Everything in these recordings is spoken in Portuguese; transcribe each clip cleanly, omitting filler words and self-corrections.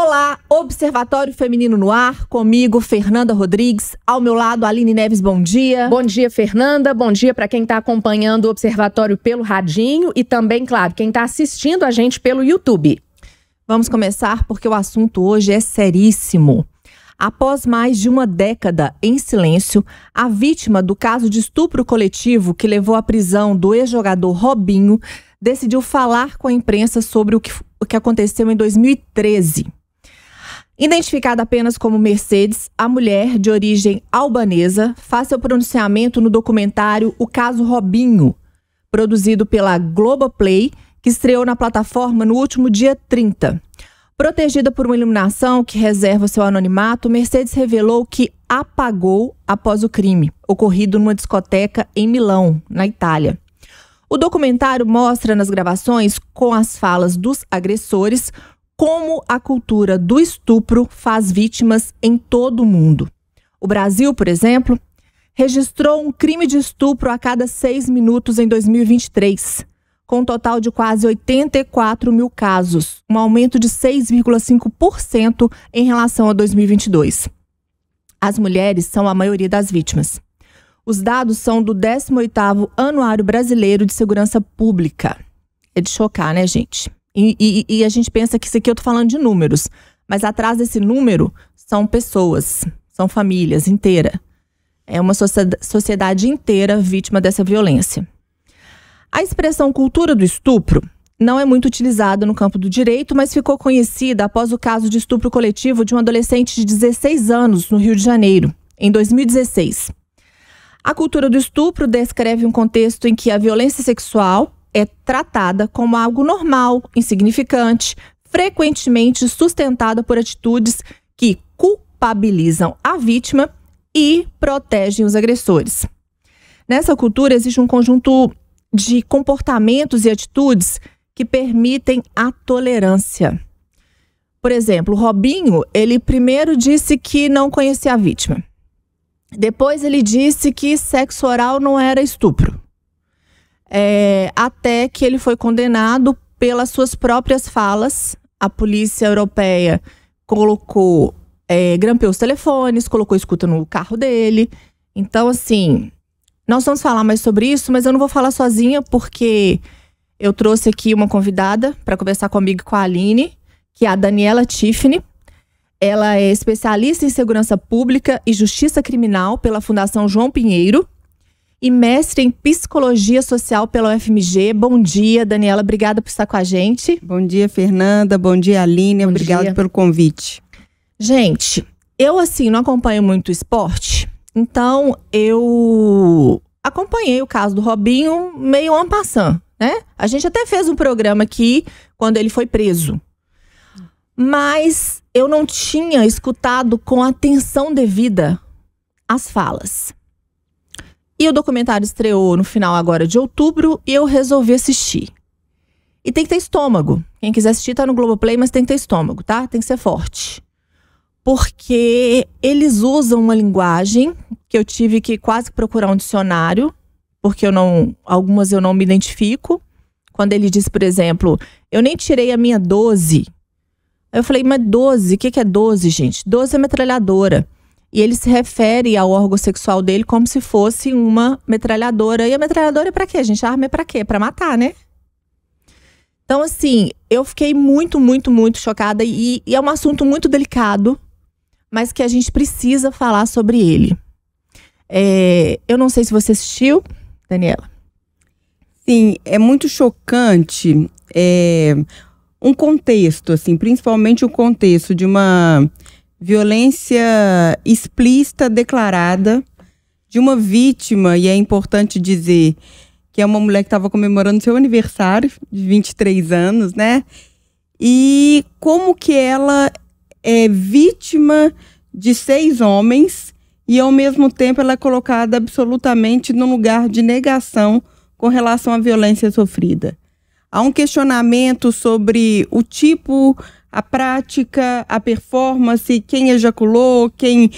Olá, Observatório Feminino no Ar, comigo, Fernanda Rodrigues, ao meu lado, Aline Neves, bom dia. Bom dia, Fernanda, bom dia para quem está acompanhando o Observatório pelo radinho e também, claro, quem está assistindo a gente pelo YouTube. Vamos começar porque o assunto hoje é seríssimo. Após mais de uma década em silêncio, a vítima do caso de estupro coletivo que levou à prisão do ex-jogador Robinho decidiu falar com a imprensa sobre o que aconteceu em 2013. Identificada apenas como Mercedes, a mulher de origem albanesa faz seu pronunciamento no documentário O Caso Robinho, produzido pela Globoplay, que estreou na plataforma no último dia 30. Protegida por uma iluminação que reserva seu anonimato, Mercedes revelou que apagou após o crime, ocorrido numa discoteca em Milão, na Itália. O documentário mostra nas gravações, com as falas dos agressores, como a cultura do estupro faz vítimas em todo o mundo. O Brasil, por exemplo, registrou um crime de estupro a cada 6 minutos em 2023, com um total de quase 84 mil casos, um aumento de 6,5% em relação a 2022. As mulheres são a maioria das vítimas. Os dados são do 18º Anuário Brasileiro de Segurança Pública. É de chocar, né, gente? E a gente pensa que isso aqui eu tô falando de números, mas atrás desse número são pessoas, são famílias inteiras. É uma sociedade inteira vítima dessa violência. A expressão cultura do estupro não é muito utilizada no campo do direito, mas ficou conhecida após o caso de estupro coletivo de um adolescente de 16 anos no Rio de Janeiro, em 2016. A cultura do estupro descreve um contexto em que a violência sexual é tratada como algo normal, insignificante, frequentemente sustentada por atitudes que culpabilizam a vítima e protegem os agressores. Nessa cultura existe um conjunto de comportamentos e atitudes que permitem a tolerância. Por exemplo, o Robinho, ele primeiro disse que não conhecia a vítima. Depois ele disse que sexo oral não era estupro. Até que ele foi condenado pelas suas próprias falas. A polícia europeia grampeou os telefones, colocou escuta no carro dele. Então, assim, nós vamos falar mais sobre isso, mas eu não vou falar sozinha, porque eu trouxe aqui uma convidada para conversar comigo e com a Aline, que é a Daniela Tiffany. Ela é especialista em segurança pública e justiça criminal pela Fundação João Pinheiro e mestre em psicologia social pela UFMG. Bom dia, Daniela. Obrigada por estar com a gente. Bom dia, Fernanda. Bom dia, Aline. Obrigada pelo convite. Gente, eu não acompanho muito esporte, então eu acompanhei o caso do Robinho meio en passant, né? A gente até fez um programa aqui quando ele foi preso. Mas eu não tinha escutado com atenção devida as falas. E o documentário estreou no final agora de outubro e eu resolvi assistir. E tem que ter estômago. Quem quiser assistir tá no Globoplay, mas tem que ter estômago, tá? Tem que ser forte. Porque eles usam uma linguagem que eu tive que quase procurar um dicionário, porque algumas eu não me identifico. Quando ele diz, por exemplo, eu nem tirei a minha 12. Eu falei, mas 12? O que é 12, gente? 12 é metralhadora. E ele se refere ao órgão sexual dele como se fosse uma metralhadora. E a metralhadora é pra quê, gente? A arma é pra quê? Pra matar, né? Então, assim, eu fiquei muito, muito, muito chocada. E é um assunto muito delicado, mas que a gente precisa falar sobre ele. Eu não sei se você assistiu, Daniela. Sim, é muito chocante. Um contexto, assim, principalmente o contexto de uma violência explícita, declarada, de uma vítima, e é importante dizer que é uma mulher que estava comemorando seu aniversário de 23 anos, né? E como que ela é vítima de 6 homens e, ao mesmo tempo, ela é colocada absolutamente num lugar de negação com relação à violência sofrida. Há um questionamento sobre o tipo, a prática, a performance, quem ejaculou, quem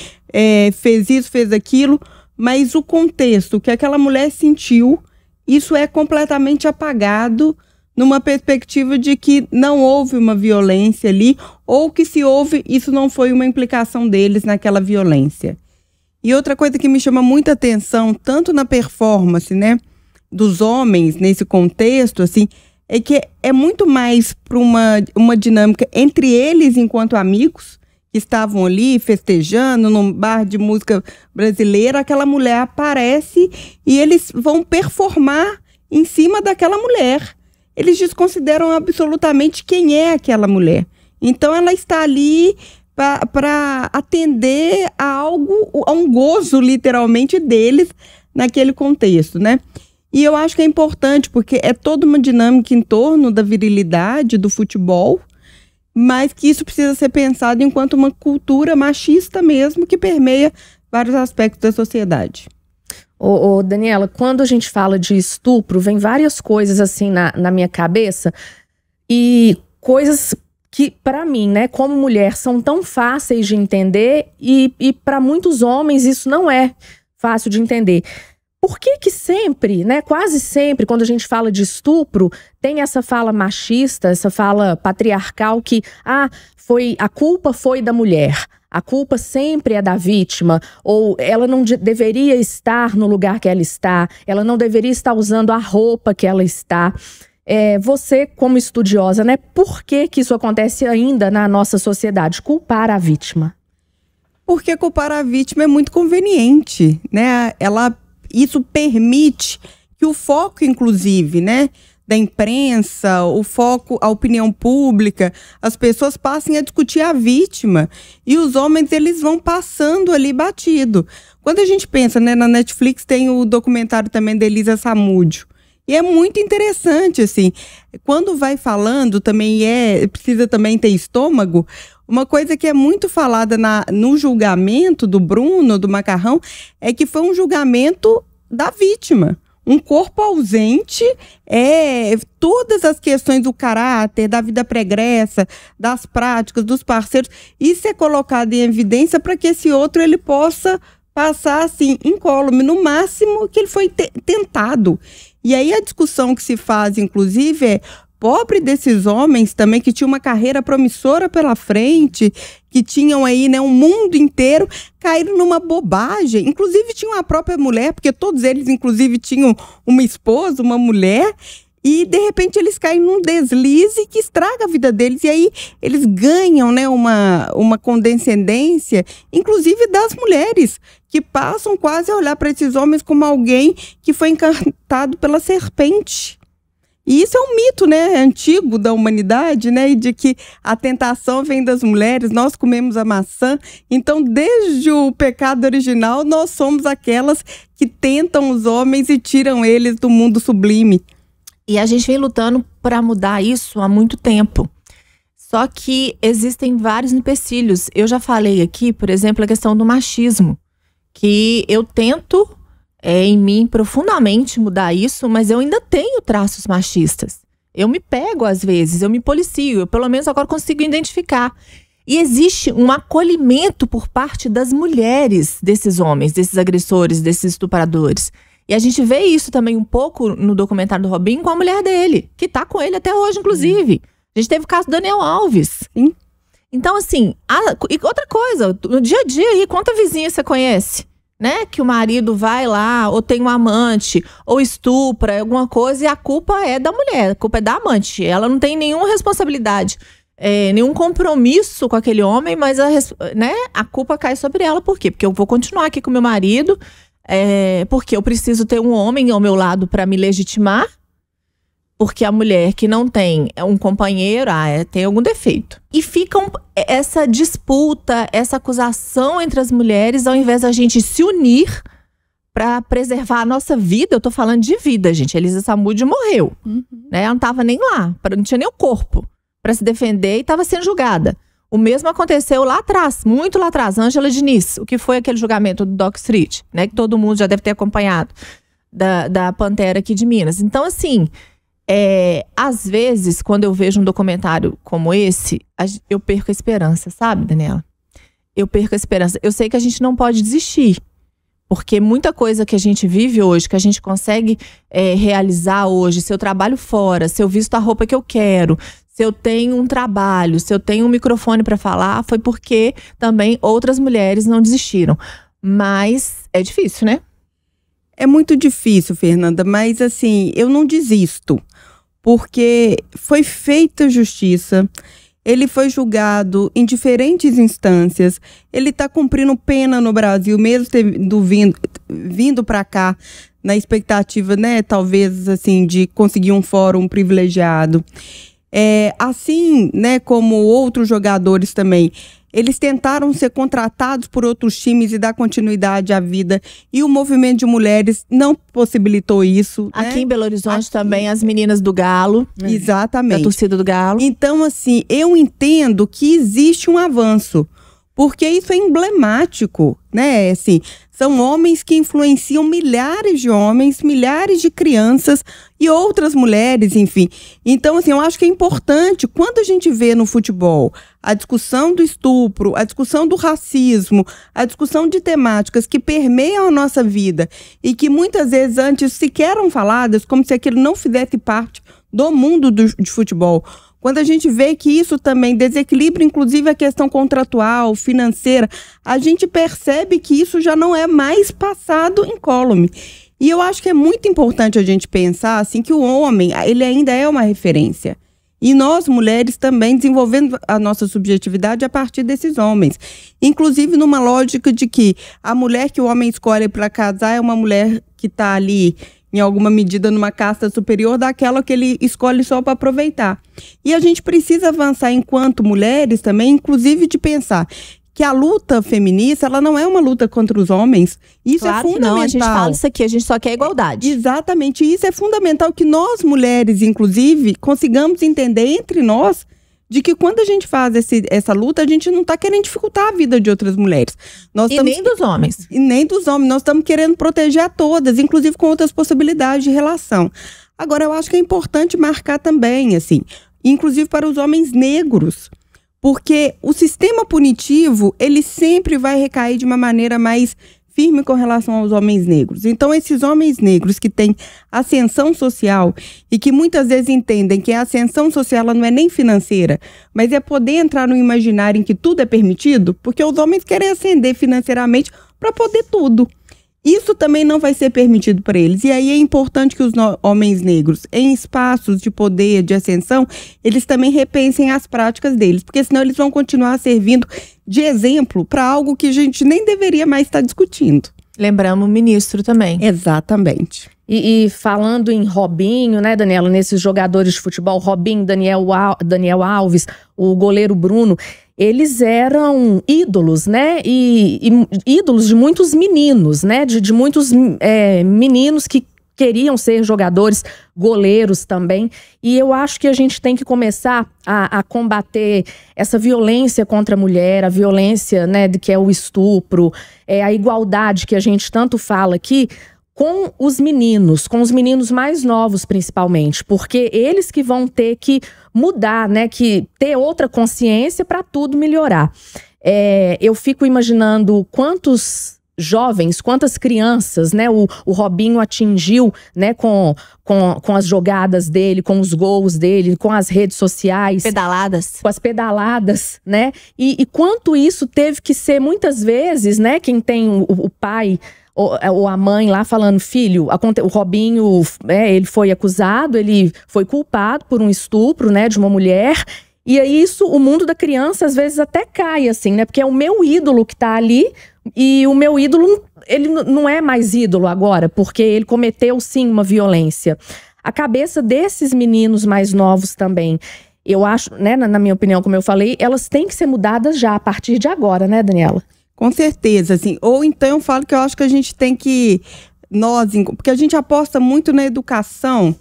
fez isso, fez aquilo, mas o contexto que aquela mulher sentiu, isso é completamente apagado numa perspectiva de que não houve uma violência ali, ou que se houve, isso não foi uma implicação deles naquela violência. E outra coisa que me chama muita atenção, tanto na performance, né, dos homens nesse contexto, assim, é que é muito mais para uma dinâmica entre eles enquanto amigos, que estavam ali festejando num bar de música brasileira, aquela mulher aparece e eles vão performar em cima daquela mulher. Eles desconsideram absolutamente quem é aquela mulher. Então ela está ali para atender a algo, a um gozo literalmente deles naquele contexto, né? E eu acho que é importante porque é toda uma dinâmica em torno da virilidade do futebol, mas que isso precisa ser pensado enquanto uma cultura machista mesmo que permeia vários aspectos da sociedade. Daniela, quando a gente fala de estupro, vem várias coisas assim na minha cabeça e coisas que, para mim, né, como mulher, são tão fáceis de entender e para muitos homens isso não é fácil de entender. Por que sempre, né, quase sempre, quando a gente fala de estupro, tem essa fala machista, essa fala patriarcal que a culpa foi da mulher, a culpa sempre é da vítima, ou ela não deveria estar no lugar que ela está, ela não deveria estar usando a roupa que ela está. Você, como estudiosa, né, por que isso acontece ainda na nossa sociedade? Culpar a vítima. Porque culpar a vítima é muito conveniente, né? Isso permite que o foco, inclusive, né, da imprensa, o foco, a opinião pública, as pessoas passem a discutir a vítima. E os homens, eles vão passando ali batido. Quando a gente pensa, né, na Netflix tem o documentário também da Elisa Samúdio. E é muito interessante, assim, quando vai falando também precisa também ter estômago. Uma coisa que é muito falada no julgamento do Bruno, do Macarrão, é que foi um julgamento da vítima. Um corpo ausente, todas as questões do caráter, da vida pregressa, das práticas, dos parceiros, isso é colocado em evidência para que esse outro ele possa passar assim, incólume, no máximo que ele foi tentado. E aí a discussão que se faz, inclusive, é pobre desses homens também que tinham uma carreira promissora pela frente, que tinham aí, né, um mundo inteiro, caíram numa bobagem. Inclusive tinham a própria mulher, porque todos eles, inclusive, tinham uma esposa, uma mulher, e de repente eles caem num deslize que estraga a vida deles. E aí eles ganham, né, uma condescendência, inclusive das mulheres, que passam quase a olhar para esses homens como alguém que foi encantado pela serpente. E isso é um mito, né, antigo da humanidade, né, e de que a tentação vem das mulheres, nós comemos a maçã. Então, desde o pecado original, nós somos aquelas que tentam os homens e tiram eles do mundo sublime. E a gente vem lutando para mudar isso há muito tempo. Só que existem vários empecilhos. Eu já falei aqui, por exemplo, a questão do machismo, que eu tento em mim profundamente mudar isso, mas eu ainda tenho traços machistas. Eu me pego às vezes, eu me policio, eu pelo menos agora consigo identificar. E existe um acolhimento por parte das mulheres desses homens, desses agressores, desses estupradores. E a gente vê isso também um pouco no documentário do Robinho com a mulher dele, que tá com ele até hoje, inclusive. A gente teve o caso do Daniel Alves. Sim. Então, assim, e outra coisa, no dia a dia aí, quanta vizinha você conhece? Né, que o marido vai lá, ou tem um amante, ou estupra, alguma coisa, e a culpa é da mulher, a culpa é da amante. Ela não tem nenhuma responsabilidade, nenhum compromisso com aquele homem, mas a culpa cai sobre ela. Por quê? Porque eu vou continuar aqui com meu marido, porque eu preciso ter um homem ao meu lado para me legitimar, porque a mulher que não tem um companheiro, tem algum defeito. E fica essa disputa, essa acusação entre as mulheres, ao invés da gente se unir para preservar a nossa vida. Eu tô falando de vida, gente. Elisa Samúdio morreu. Uhum. Né? Ela não tava nem lá, não tinha nem o corpo para se defender e estava sendo julgada. O mesmo aconteceu lá atrás, muito lá atrás, Ângela Diniz, o que foi aquele julgamento do Dock Street, né, que todo mundo já deve ter acompanhado, da Pantera aqui de Minas. Então, assim, às vezes, quando eu vejo um documentário como esse, eu perco a esperança, sabe, Daniela? Eu perco a esperança. Eu sei que a gente não pode desistir, Porque muita coisa que a gente vive hoje, que a gente consegue realizar hoje, se eu trabalho fora, se eu visto a roupa que eu quero, se eu tenho um trabalho, se eu tenho um microfone para falar, foi porque também outras mulheres não desistiram. Mas é difícil, né? É muito difícil, Fernanda, mas assim, eu não desisto, porque foi feita justiça, ele foi julgado em diferentes instâncias, ele está cumprindo pena no Brasil, mesmo vindo para cá, na expectativa, né, talvez, assim, de conseguir um fórum privilegiado. Assim, né, como outros jogadores também, eles tentaram ser contratados por outros times e dar continuidade à vida. E o movimento de mulheres não possibilitou isso. Aqui, né? Em Belo Horizonte também, as meninas do Galo. Exatamente. Da torcida do Galo. Então, assim, eu entendo que existe um avanço. Porque isso é emblemático, né? Assim, são homens que influenciam milhares de homens, milhares de crianças e outras mulheres, enfim. Então, assim, eu acho que é importante, quando a gente vê no futebol a discussão do estupro, a discussão do racismo, a discussão de temáticas que permeiam a nossa vida e que muitas vezes antes sequer eram faladas, como se aquilo não fizesse parte do mundo de futebol. Quando a gente vê que isso também desequilibra, inclusive, a questão contratual, financeira, a gente percebe que isso já não é mais passado incólume. E eu acho que é muito importante a gente pensar assim, que o homem, ele ainda é uma referência. E nós, mulheres, também desenvolvendo a nossa subjetividade a partir desses homens. Inclusive numa lógica de que a mulher que o homem escolhe para casar é uma mulher que está ali, em alguma medida, numa casta superior daquela que ele escolhe só para aproveitar. E a gente precisa avançar enquanto mulheres também, inclusive de pensar que a luta feminista, ela não é uma luta contra os homens. Isso claro, é fundamental. Não, a gente fala isso aqui, a gente só quer igualdade. Exatamente, isso é fundamental que nós, mulheres, inclusive, consigamos entender entre nós de que quando a gente faz essa luta, a gente não está querendo dificultar a vida de outras mulheres. Nem dos homens. E nem dos homens. Nós estamos querendo proteger a todas, inclusive com outras possibilidades de relação. Agora, eu acho que é importante marcar também, assim, inclusive para os homens negros, porque o sistema punitivo, ele sempre vai recair de uma maneira mais firme com relação aos homens negros. Então, esses homens negros que têm ascensão social e que muitas vezes entendem que a ascensão social ela não é nem financeira, mas é poder entrar no imaginário em que tudo é permitido, porque os homens querem ascender financeiramente para poder tudo. Isso também não vai ser permitido para eles. E aí é importante que os homens negros, em espaços de poder, de ascensão, eles também repensem as práticas deles, porque senão eles vão continuar servindo de exemplo para algo que a gente nem deveria mais estar discutindo. Lembramos o ministro também. Exatamente. E falando em Robinho, né, Daniela, nesses jogadores de futebol, Robinho, Daniel Alves, o goleiro Bruno, eles eram ídolos, né, e ídolos de muitos meninos, né, de muitos meninos que queriam ser jogadores, goleiros também. E eu acho que a gente tem que começar a combater essa violência contra a mulher, a violência, né, que é o estupro, a igualdade que a gente tanto fala aqui, com os meninos mais novos principalmente, porque eles que vão ter que mudar, né, que ter outra consciência para tudo melhorar. Eu fico imaginando quantos jovens, quantas crianças, né, o Robinho atingiu, né, com as jogadas dele, com os gols dele, com as redes sociais. Pedaladas. Com as pedaladas, né, e quanto isso teve que ser muitas vezes, né, quem tem o pai ou a mãe lá falando, filho, o Robinho, ele foi acusado, ele foi culpado por um estupro, né, de uma mulher. E aí isso, o mundo da criança às vezes até cai, assim, né, porque é o meu ídolo que tá ali. E o meu ídolo, ele não é mais ídolo agora, porque ele cometeu, sim, uma violência. A cabeça desses meninos mais novos também, eu acho, né, na minha opinião, como eu falei, elas têm que ser mudadas já, a partir de agora, né, Daniela? Com certeza, assim. Ou então eu falo que eu acho que a gente tem que, porque a gente aposta muito na educação,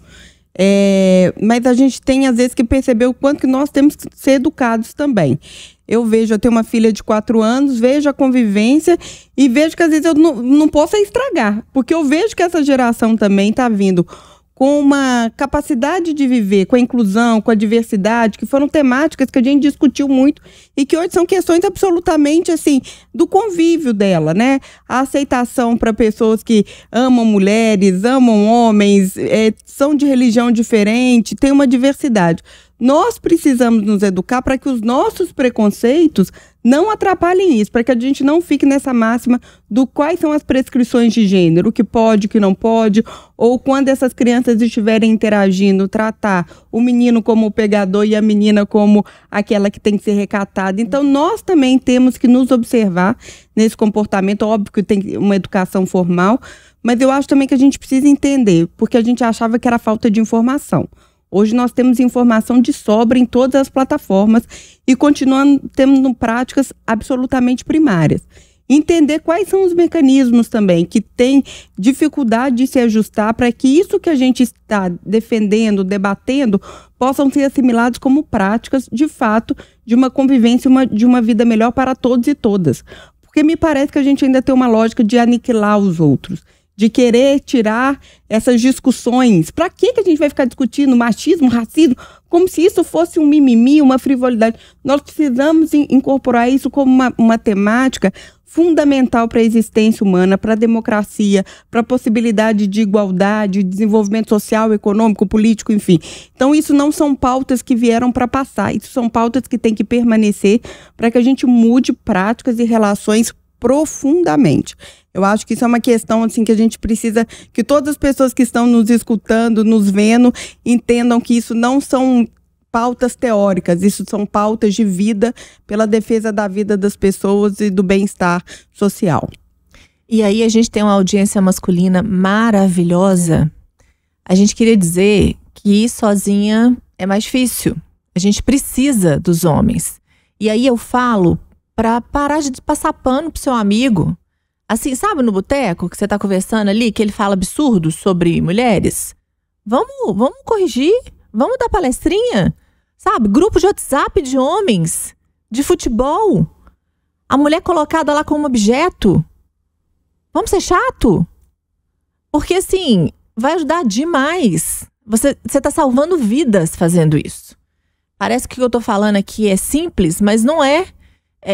mas a gente tem, às vezes, que perceber o quanto que nós temos que ser educados também. Eu tenho uma filha de 4 anos, vejo a convivência e vejo que às vezes eu não posso estragar, porque eu vejo que essa geração também está vindo com uma capacidade de viver, com a inclusão, com a diversidade, que foram temáticas que a gente discutiu muito e que hoje são questões absolutamente, assim, do convívio dela, né? A aceitação para pessoas que amam mulheres, amam homens, são de religião diferente, tem uma diversidade. Nós precisamos nos educar para que os nossos preconceitos não atrapalhem isso, para que a gente não fique nessa máxima do quais são as prescrições de gênero, o que pode, o que não pode, ou quando essas crianças estiverem interagindo, tratar o menino como o pegador e a menina como aquela que tem que ser recatada. Então, nós também temos que nos observar nesse comportamento. Óbvio que tem uma educação formal, mas eu acho também que a gente precisa entender, porque a gente achava que era falta de informação. Hoje nós temos informação de sobra em todas as plataformas e continuando tendo práticas absolutamente primárias. Entender quais são os mecanismos também que têm dificuldade de se ajustar para que isso que a gente está defendendo, debatendo, possam ser assimilados como práticas, de fato, de uma convivência, de uma vida melhor para todos e todas. Porque me parece que a gente ainda tem uma lógica de aniquilar os outros, de querer tirar essas discussões. Para que a gente vai ficar discutindo machismo, racismo, como se isso fosse um mimimi, uma frivolidade? Nós precisamos incorporar isso como uma temática fundamental para a existência humana, para a democracia, para a possibilidade de igualdade, desenvolvimento social, econômico, político, enfim. Então, isso não são pautas que vieram para passar, isso são pautas que têm que permanecer para que a gente mude práticas e relações profundamente. Eu acho que isso é uma questão assim, que a gente precisa que todas as pessoas que estão nos escutando, nos vendo, entendam que isso não são pautas teóricas, isso são pautas de vida pela defesa da vida das pessoas e do bem-estar social. E aí a gente tem uma audiência masculina maravilhosa. A gente queria dizer que ir sozinha é mais difícil. A gente precisa dos homens. E aí eu falo para parar de passar pano pro seu amigo. Assim, sabe no boteco que você tá conversando ali, que ele fala absurdos sobre mulheres? Vamos corrigir, vamos dar palestrinha, sabe? Grupo de WhatsApp de homens, de futebol. A mulher colocada lá como objeto. Vamos ser chato? Porque assim, vai ajudar demais. Você tá salvando vidas fazendo isso. Parece que o que eu tô falando aqui é simples, mas não é.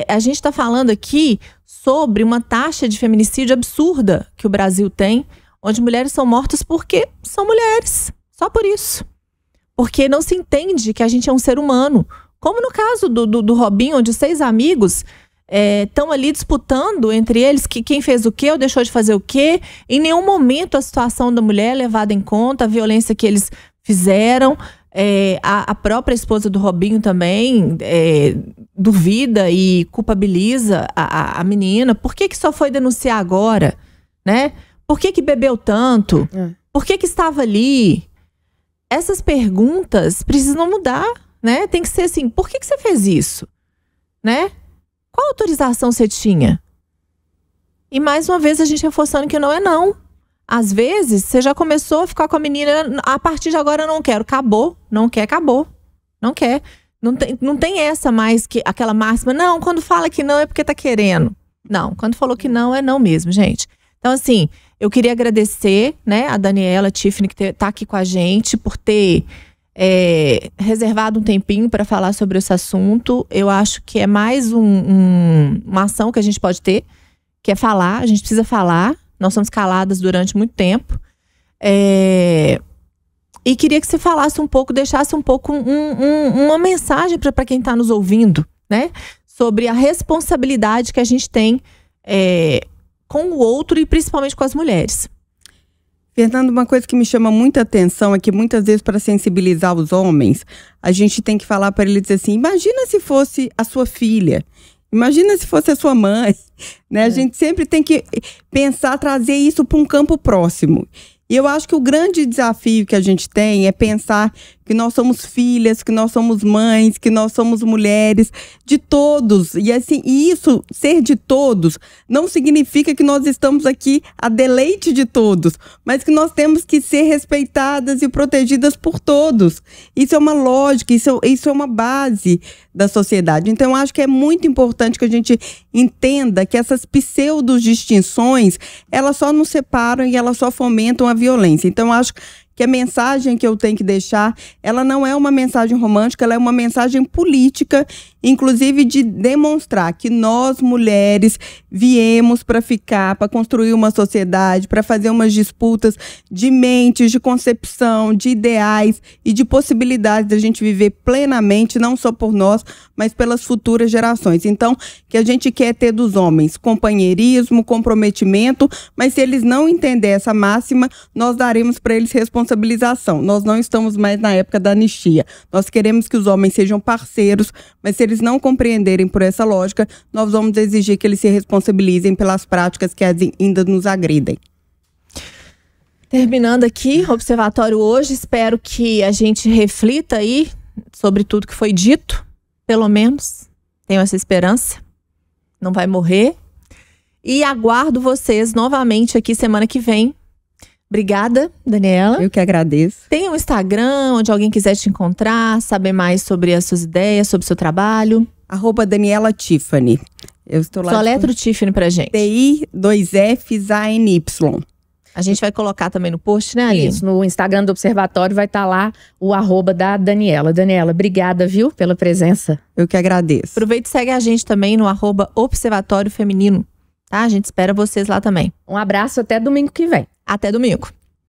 A gente tá falando aqui sobre uma taxa de feminicídio absurda que o Brasil tem, onde mulheres são mortas porque são mulheres. Só por isso. Porque não se entende que a gente é um ser humano. Como no caso do Robinho, onde 6 amigos estão ali disputando entre eles quem fez o quê ou deixou de fazer o quê. Em nenhum momento a situação da mulher é levada em conta, a violência que eles fizeram. A própria esposa do Robinho também duvida e culpabiliza a menina. Por que só foi denunciar agora? Né? Por que bebeu tanto? Por que estava ali? Essas perguntas precisam mudar, né? Tem que ser assim, por que você fez isso? Né? Qual autorização você tinha? E mais uma vez a gente reforçando que não é não. Às vezes, você já começou a ficar com a menina, a partir de agora eu não quero. Acabou. Não quer, acabou. Não quer. Não tem essa mais, que aquela máxima, não, quando fala que não é porque tá querendo. Não, quando falou que não, é não mesmo, gente. Então, assim, eu queria agradecer, né, a Daniela, a Tiffany, que tá aqui com a gente, por ter reservado um tempinho para falar sobre esse assunto. Eu acho que é mais uma ação que a gente pode ter, que é falar, a gente precisa falar. Nós somos caladas durante muito tempo. E queria que você falasse um pouco, deixasse um pouco uma mensagem para quem está nos ouvindo, né? Sobre a responsabilidade que a gente tem com o outro e principalmente com as mulheres. Fernando, uma coisa que me chama muita atenção é que muitas vezes, para sensibilizar os homens, a gente tem que falar para eles assim, imagina se fosse a sua filha. Imagina se fosse a sua mãe, né? A gente sempre tem que pensar, trazer isso para um campo próximo. E eu acho que o grande desafio que a gente tem é pensar que nós somos filhas, que nós somos mães, que nós somos mulheres, de todos. E assim, isso, ser de todos, não significa que nós estamos aqui a deleite de todos, mas que nós temos que ser respeitadas e protegidas por todos. Isso é uma lógica, isso é uma base da sociedade. Então, eu acho que é muito importante que a gente entenda que essas pseudo-distinções, elas só nos separam e elas só fomentam a violência. Então, eu acho que a mensagem que eu tenho que deixar, ela não é uma mensagem romântica, ela é uma mensagem política, inclusive de demonstrar que nós, mulheres, viemos para ficar, para construir uma sociedade, para fazer umas disputas de mentes, de concepção, de ideais e de possibilidades da gente viver plenamente, não só por nós, mas pelas futuras gerações. Então, que a gente quer ter dos homens companheirismo, comprometimento, mas se eles não entenderem essa máxima, nós daremos para eles responsabilização. Nós não estamos mais na época da anistia. Nós queremos que os homens sejam parceiros, mas se eles não compreenderem por essa lógica, nós vamos exigir que eles se responsabilizem pelas práticas que ainda nos agridem. Terminando aqui o observatório hoje, espero que a gente reflita aí sobre tudo que foi dito, pelo menos tenho essa esperança, não vai morrer. E aguardo vocês novamente aqui semana que vem. Obrigada, Daniela. Eu que agradeço. Tem um Instagram onde alguém quiser te encontrar, saber mais sobre as suas ideias, sobre o seu trabalho. @Daniela Tiffany. Eu estou lá. Só letra o Tiffany pra gente. TI2FZANY. A gente vai colocar também no post, né, Aline? Isso, no Instagram do Observatório vai estar lá o @ da Daniela. Daniela, obrigada, viu, pela presença. Eu que agradeço. Aproveita e segue a gente também no @Observatório Feminino, tá? A gente espera vocês lá também. Um abraço, até domingo que vem. Até domingo.